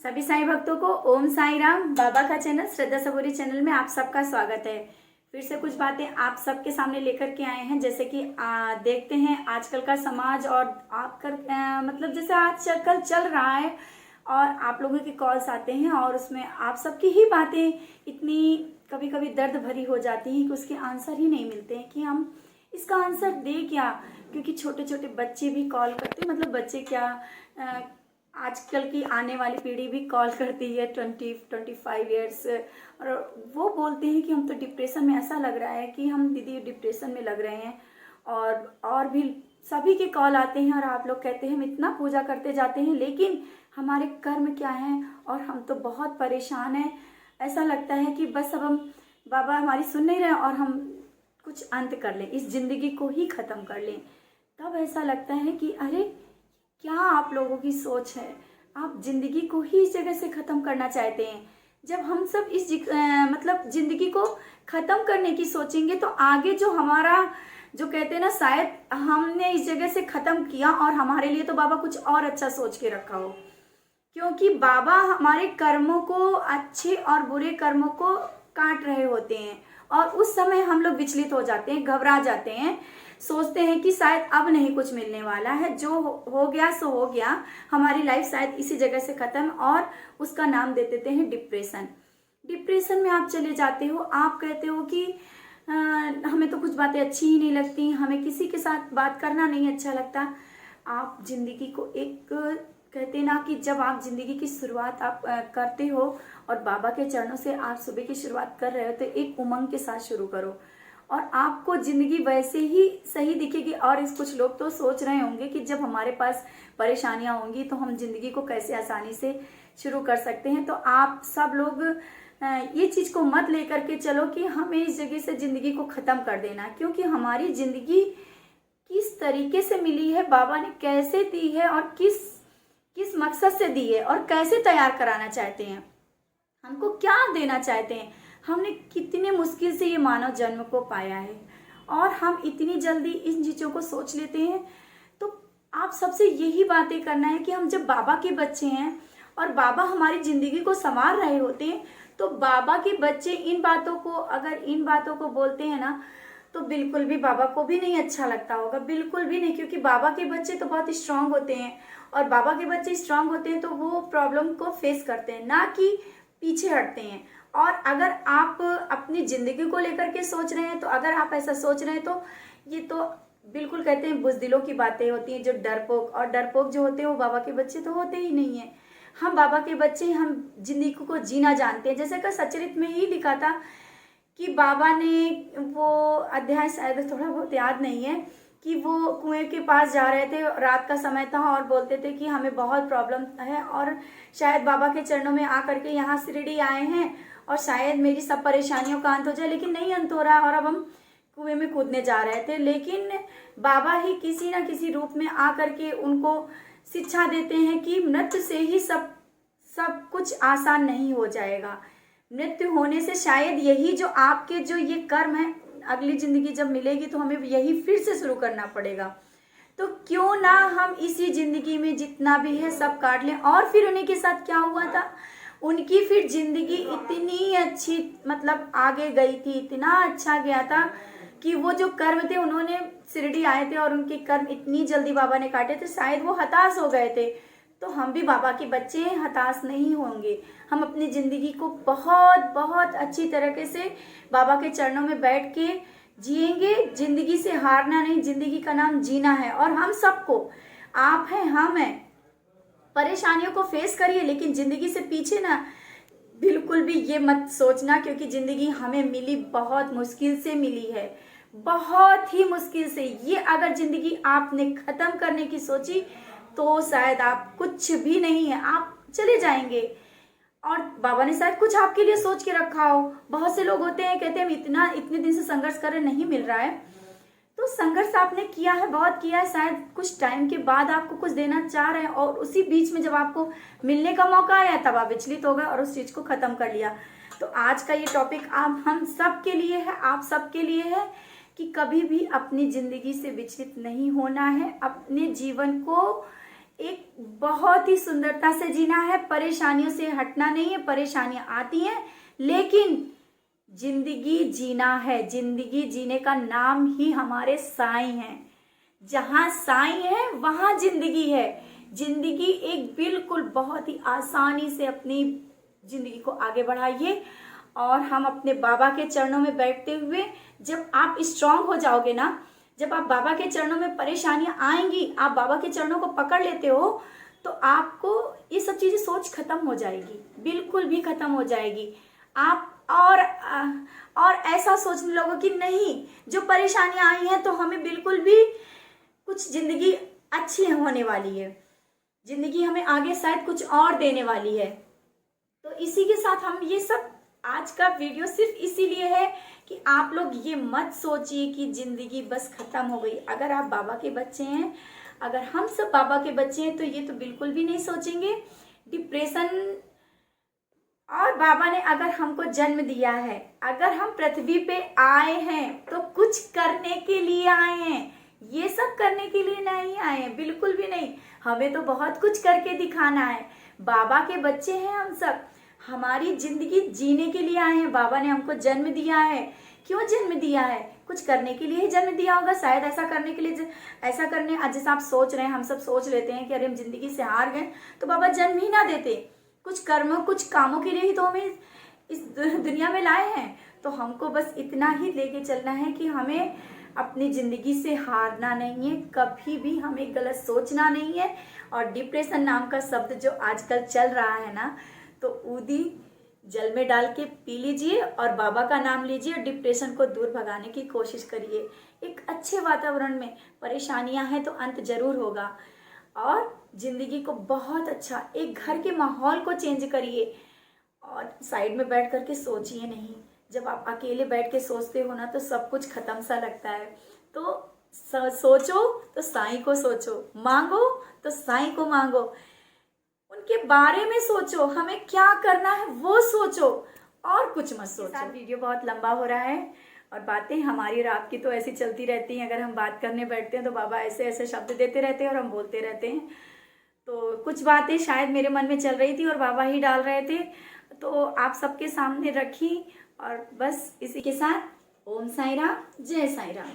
सभी साईं भक्तों को ओम साईं राम। बाबा का चैनल श्रद्धा सबूरी चैनल में आप सबका स्वागत है। फिर से कुछ बातें आप सबके सामने लेकर के आए हैं, जैसे कि देखते हैं आजकल का समाज और मतलब जैसे आजकल चल रहा है और आप लोगों के कॉल्स आते हैं और उसमें आप सबकी ही बातें इतनी कभी कभी दर्द भरी हो जाती हैं कि उसके आंसर ही नहीं मिलते हैं कि हम इसका आंसर दे क्या। क्योंकि छोटे छोटे बच्चे भी कॉल करते हैं, मतलब बच्चे क्या, आजकल की आने वाली पीढ़ी भी कॉल करती है 20-25 ईयर्स, और वो बोलते हैं कि हम तो डिप्रेशन में, ऐसा लग रहा है कि हम दीदी डिप्रेशन में लग रहे हैं। और भी सभी के कॉल आते हैं और आप लोग कहते हैं हम इतना पूजा करते जाते हैं लेकिन हमारे कर्म क्या हैं और हम तो बहुत परेशान हैं। ऐसा लगता है कि बस अब हम बाबा हमारी सुन नहीं रहे और हम कुछ अंत कर लें, इस जिंदगी को ही ख़त्म कर लें। तब ऐसा लगता है कि अरे क्या आप लोगों की सोच है, आप जिंदगी को ही इस जगह से ख़त्म करना चाहते हैं। जब हम सब इस मतलब जिंदगी को ख़त्म करने की सोचेंगे तो आगे जो हमारा, जो कहते हैं ना, शायद हमने इस जगह से ख़त्म किया और हमारे लिए तो बाबा कुछ और अच्छा सोच के रखा हो। क्योंकि बाबा हमारे कर्मों को, अच्छे और बुरे कर्मों को काट रहे होते हैं और उस समय हम लोग विचलित हो जाते हैं, घबरा जाते हैं, सोचते हैं कि शायद अब नहीं कुछ मिलने वाला है, जो हो गया सो हो गया, हमारी लाइफ शायद इसी जगह से खत्म, और उसका नाम दे देते हैं डिप्रेशन। डिप्रेशन में आप चले जाते हो, आप कहते हो कि हमें तो कुछ बातें अच्छी ही नहीं लगती, हमें किसी के साथ बात करना नहीं अच्छा लगता। आप जिंदगी को एक, कहते ना कि जब आप जिंदगी की शुरुआत आप करते हो और बाबा के चरणों से आप सुबह की शुरुआत कर रहे हो तो एक उमंग के साथ शुरू करो और आपको जिंदगी वैसे ही सही दिखेगी। और इस कुछ लोग तो सोच रहे होंगे कि जब हमारे पास परेशानियां होंगी तो हम जिंदगी को कैसे आसानी से शुरू कर सकते हैं। तो आप सब लोग ये चीज को मत लेकर के चलो कि हमें इस जगह से जिंदगी को खत्म कर देना, क्योंकि हमारी जिंदगी किस तरीके से मिली है, बाबा ने कैसे दी है और किस मकसद से दी है और कैसे तैयार कराना चाहते हैं, हमको क्या देना चाहते हैं, हमने कितने मुश्किल से ये मानव जन्म को पाया है और हम इतनी जल्दी इन चीज़ों को सोच लेते हैं। तो आप सबसे यही बातें करना है कि हम जब बाबा के बच्चे हैं और बाबा हमारी ज़िंदगी को संवार रहे होते हैं तो बाबा के बच्चे इन बातों को, अगर इन बातों को बोलते हैं ना, तो बिल्कुल भी बाबा को भी नहीं अच्छा लगता होगा, बिल्कुल भी नहीं। क्योंकि बाबा के बच्चे तो बहुत स्ट्रांग होते हैं और बाबा के बच्चे स्ट्रांग होते हैं तो वो प्रॉब्लम को फेस करते हैं, ना कि पीछे हटते हैं। और अगर आप अपनी जिंदगी को लेकर के सोच रहे हैं, तो अगर आप ऐसा सोच रहे हैं तो ये तो बिल्कुल, कहते हैं, बुज़दिलों की बातें होती हैं, जो डरपोक, और डरपोक जो होते हैं वो बाबा के बच्चे तो होते ही नहीं है। हम बाबा के बच्चे, हम जिंदगी को जीना जानते हैं। जैसे कि सचरित में ही लिखा था कि बाबा ने, वो अध्याय शायद थोड़ा बहुत याद नहीं है, कि वो कुएं के पास जा रहे थे, रात का समय था और बोलते थे कि हमें बहुत प्रॉब्लम है और शायद बाबा के चरणों में आकर के यहाँ शिरडी आए हैं और शायद मेरी सब परेशानियों का अंत हो जाए, लेकिन नहीं अंत हो रहा और अब हम कुएं में कूदने जा रहे थे। लेकिन बाबा ही किसी न किसी रूप में आकर के उनको शिक्षा देते हैं कि मृत्यु से ही सब कुछ आसान नहीं हो जाएगा। मृत्यु होने से शायद यही जो आपके जो ये कर्म है, अगली जिंदगी जब मिलेगी तो हमें यही फिर से शुरू करना पड़ेगा। तो क्यों ना हम इसी जिंदगी में जितना भी है सब काट लें। और फिर उन्हीं के साथ क्या हुआ था, उनकी फिर जिंदगी इतनी अच्छी, मतलब आगे गई थी, इतना अच्छा गया था कि वो जो कर्म थे, उन्होंने शिरडी आए थे और उनके कर्म इतनी जल्दी बाबा ने काटे थे, शायद वो हताश हो गए थे। तो हम भी बाबा के बच्चे हैं, हताश नहीं होंगे। हम अपनी ज़िंदगी को बहुत बहुत अच्छी तरीके से बाबा के चरणों में बैठ के जिएंगे। ज़िंदगी से हारना नहीं, ज़िंदगी का नाम जीना है। और हम सबको, आप हैं, हम हैं, परेशानियों को फेस करिए, लेकिन ज़िंदगी से पीछे ना बिल्कुल भी ये मत सोचना, क्योंकि ज़िंदगी हमें मिली बहुत मुश्किल से मिली है, बहुत ही मुश्किल से। ये अगर ज़िंदगी आपने ख़त्म करने की सोची तो शायद आप कुछ भी नहीं है, आप चले जाएंगे। और बाबा ने शायद कुछ आपके लिए सोच के रखा हो। बहुत से लोग होते हैं, कहते हैं हम इतने दिन से संघर्ष कर रहे, नहीं मिल रहा है। तो संघर्ष आपने किया है, बहुत किया है, शायद कुछ टाइम के बाद आपको कुछ देना चाह रहे हैं और उसी बीच में जब आपको मिलने का मौका आया तब आप विचलित हो गए और उस चीज को खत्म कर लिया। तो आज का ये टॉपिक आप हम सब के लिए है, आप सब के लिए है कि कभी भी अपनी जिंदगी से विचलित नहीं होना है। अपने जीवन को एक बहुत ही सुंदरता से जीना है, परेशानियों से हटना नहीं है। परेशानियां आती हैं लेकिन जिंदगी जीना है। जिंदगी जीने का नाम ही हमारे साईं हैं। जहां साईं है वहां जिंदगी है। जिंदगी एक बिल्कुल बहुत ही आसानी से अपनी जिंदगी को आगे बढ़ाइए और हम अपने बाबा के चरणों में बैठते हुए जब आप स्ट्रांग हो जाओगे ना, जब आप बाबा के चरणों में परेशानियां आएंगी, आप बाबा के चरणों को पकड़ लेते हो तो आपको ये सब चीजें सोच खत्म हो जाएगी, बिल्कुल भी खत्म हो जाएगी। आप और ऐसा सोचने लगो कि नहीं, जो परेशानियां आई हैं तो हमें बिल्कुल भी कुछ जिंदगी अच्छी होने वाली है, जिंदगी हमें आगे शायद कुछ और देने वाली है। तो इसी के साथ हम ये सब आज का वीडियो सिर्फ इसीलिए है कि आप लोग ये मत सोचिए कि जिंदगी बस खत्म हो गई। अगर आप बाबा के बच्चे हैं, अगर हम सब बाबा के बच्चे हैं तो ये तो बिल्कुल भी नहीं सोचेंगे डिप्रेशन। और बाबा ने अगर हमको जन्म दिया है, अगर हम पृथ्वी पे आए हैं तो कुछ करने के लिए आए हैं, ये सब करने के लिए नहीं आए हैं, बिल्कुल भी नहीं। हमें तो बहुत कुछ करके दिखाना है। बाबा के बच्चे हैं हम सब, हमारी जिंदगी जीने के लिए आए हैं। बाबा ने हमको जन्म दिया है। क्यों जन्म दिया है? कुछ करने के लिए ही जन्म दिया होगा शायद। ऐसा करने के लिए, ऐसा करने जैसा आप सोच रहे हैं, हम सब सोच लेते हैं कि अरे हम जिंदगी से हार गए तो बाबा जन्म ही ना देते। कुछ कर्मों, कुछ कामों के लिए ही तो हमें इस दुनिया में लाए हैं। तो हमको बस इतना ही लेके चलना है कि हमें अपनी जिंदगी से हारना नहीं है, कभी भी हमें गलत सोचना नहीं है। और डिप्रेशन नाम का शब्द जो आजकल चल रहा है ना, तो ऊदी जल में डाल के पी लीजिए और बाबा का नाम लीजिए और डिप्रेशन को दूर भगाने की कोशिश करिए। एक अच्छे वातावरण में, परेशानियां हैं तो अंत जरूर होगा। और जिंदगी को बहुत अच्छा एक घर के माहौल को चेंज करिए और साइड में बैठ करके सोचिए नहीं। जब आप अकेले बैठ के सोचते हो ना तो सब कुछ खत्म सा लगता है। तो सोचो तो साईं को सोचो, मांगो तो साईं को मांगो, उनके बारे में सोचो, हमें क्या करना है वो सोचो और कुछ मत सोचो। वीडियो बहुत लंबा हो रहा है और बातें हमारी और आपकी तो ऐसी चलती रहती हैं। अगर हम बात करने बैठते हैं तो बाबा ऐसे ऐसे शब्द देते रहते हैं और हम बोलते रहते हैं। तो कुछ बातें शायद मेरे मन में चल रही थी और बाबा ही डाल रहे थे, तो आप सबके सामने रखी। और बस इसी के साथ ओम साईं राम, जय साईं राम।